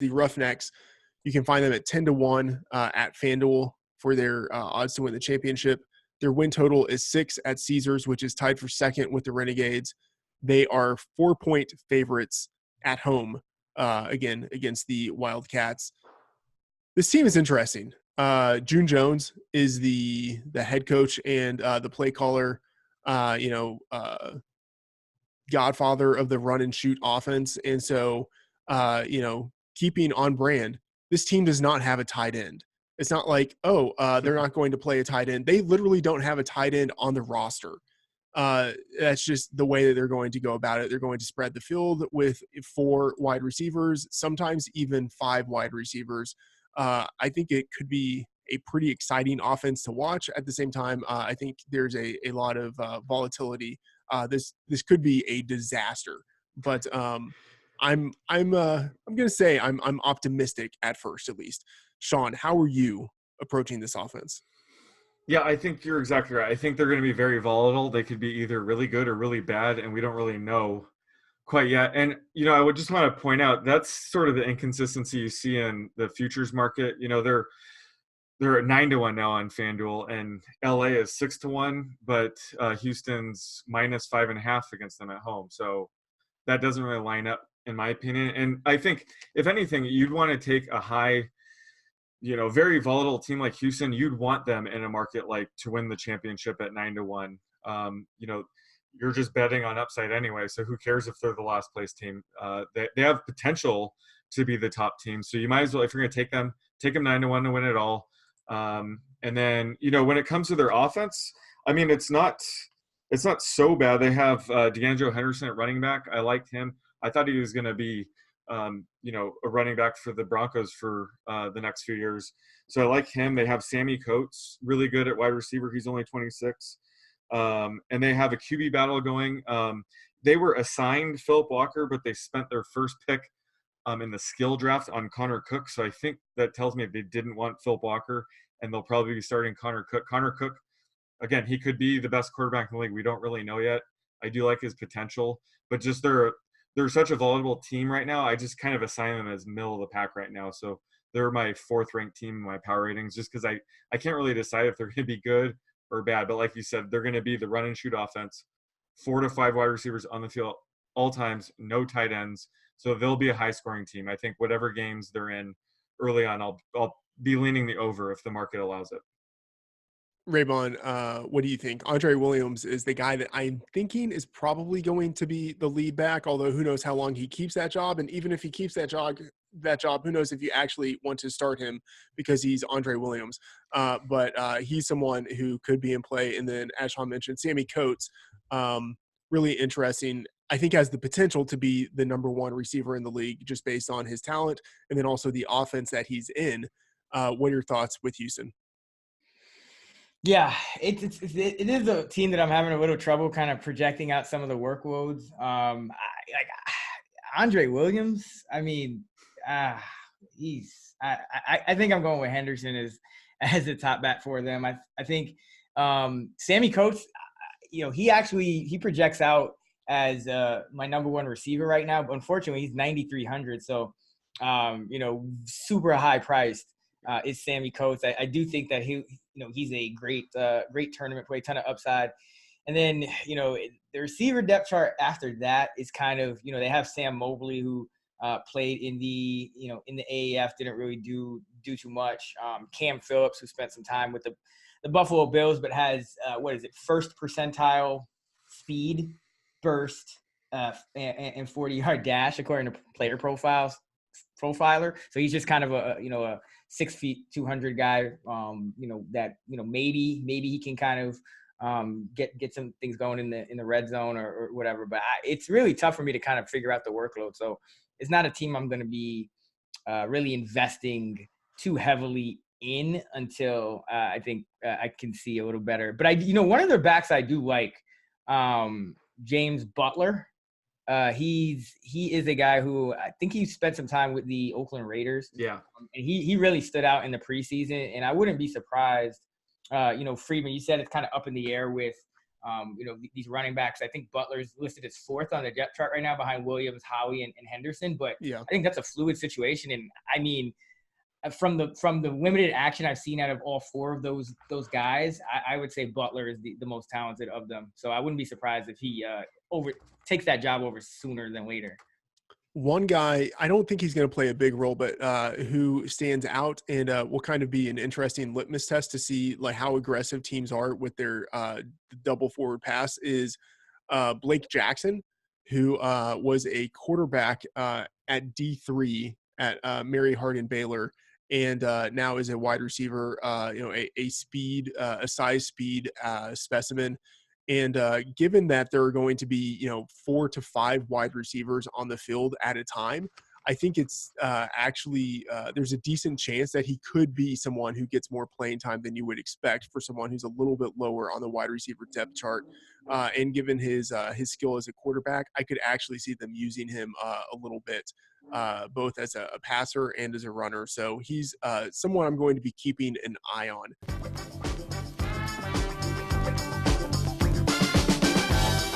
the Roughnecks. You can find them at 10-1 at FanDuel for their odds to win the championship. Their win total is 6 at Caesars, which is tied for second with the Renegades. They are 4-point favorites at home, again, against the Wildcats. This team is interesting. June Jones is the head coach and the play caller, godfather of the run and shoot offense. And so, keeping on brand, this team does not have a tight end. It's not like, they're not going to play a tight end. They literally don't have a tight end on the roster. That's just the way that they're going to go about it. They're going to spread the field with 4 wide receivers, sometimes even 5 wide receivers. I think it could be a pretty exciting offense to watch. At the same time, I think there's a lot of volatility. This could be a disaster, but I'm going to say I'm optimistic at first, at least. Sean, how are you approaching this offense? Yeah, I think you're exactly right. I think they're going to be very volatile. They could be either really good or really bad, and we don't really know quite yet. And, I would just want to point out that's sort of the inconsistency you see in the futures market. They're at 9-1 now on FanDuel, and LA is 6-1, but Houston's -5.5 against them at home. So that doesn't really line up, in my opinion. And I think, if anything, you'd want to take a high, very volatile team like Houston. You'd want them in a market like to win the championship at 9-1. You're just betting on upside anyway. So who cares if they're the last place team? They have potential to be the top team. So you might as well, if you're going to take them 9-1 to win it all. And then, when it comes to their offense, I mean, it's not so bad. They have DeAndre Henderson at running back. I liked him. I thought he was going to be, a running back for the Broncos for the next few years. So I like him. They have Sammy Coates, really good at wide receiver. He's only 26. And they have a QB battle going. They were assigned Philip Walker, but they spent their first pick in the skill draft on Connor Cook. So I think that tells me they didn't want Philip Walker, and they'll probably be starting Connor Cook. Connor Cook, again, he could be the best quarterback in the league. We don't really know yet. I do like his potential, but just they're such a volatile team right now. I just kind of assign them as middle of the pack right now. So they're my 4th ranked team in my power ratings, just because I can't really decide if they're going to be good or bad. But like you said, they're going to be the run and shoot offense, 4 to 5 wide receivers on the field all times, no tight ends. So they'll be a high scoring team. I think whatever games they're in early on, I'll be leaning the over if the market allows it. Raybon, what do you think? Andre Williams is the guy that I'm thinking is probably going to be the lead back, although who knows how long he keeps that job. And even if he keeps that job, who knows if you actually want to start him because he's Andre Williams. But he's someone who could be in play. And then, as Sean mentioned, Sammy Coates, really interesting. I think has the potential to be the number 1 receiver in the league just based on his talent and then also the offense that he's in. What are your thoughts with Houston? Yeah, it is a team that I'm having a little trouble kind of projecting out some of the workloads. Like Andre Williams, I mean, I think I'm going with Henderson as the top bat for them. I think Sammy Coates, he projects out as my number 1 receiver right now, but unfortunately he's 9,300, so super high priced. Is Sammy Coates. I do think that he's a great tournament play, ton of upside. And then, the receiver depth chart after that is kind of, they have Sam Mobley, who played in the AAF, didn't really do too much. Cam Phillips, who spent some time with the Buffalo Bills, but has, first percentile speed, burst, and 40-yard dash, according to player profiler. So he's just kind of a 6 feet, 200 guy, that, maybe he can kind of get some things going in the red zone or whatever. But it's really tough for me to kind of figure out the workload. So it's not a team I'm going to be really investing too heavily in until I think I can see a little better. But one of their backs I do like, James Butler. He is a guy who I think he spent some time with the Oakland Raiders. Yeah. And he really stood out in the preseason, and I wouldn't be surprised. Freeman, you said it's kind of up in the air with These running backs. I think Butler's listed as 4th on the depth chart right now behind Williams, Howie, and Henderson. But Yeah. I think that's a fluid situation. And I mean, from the limited action I've seen out of all 4 of those guys, I would say Butler is the most talented of them. So I wouldn't be surprised if he takes that job over sooner than later. One guy, I don't think he's going to play a big role, but who stands out and will kind of be an interesting litmus test to see like how aggressive teams are with their double forward pass is Blake Jackson, who was a quarterback at D3 at Mary Hardin Baylor, and now is a wide receiver. A size speed specimen. And given that there are going to be, 4 to 5 wide receivers on the field at a time, I think it's actually there's a decent chance that he could be someone who gets more playing time than you would expect for someone who's a little bit lower on the wide receiver depth chart. And given his skill as a quarterback, I could actually see them using him a little bit, both as a passer and as a runner. So he's someone I'm going to be keeping an eye on.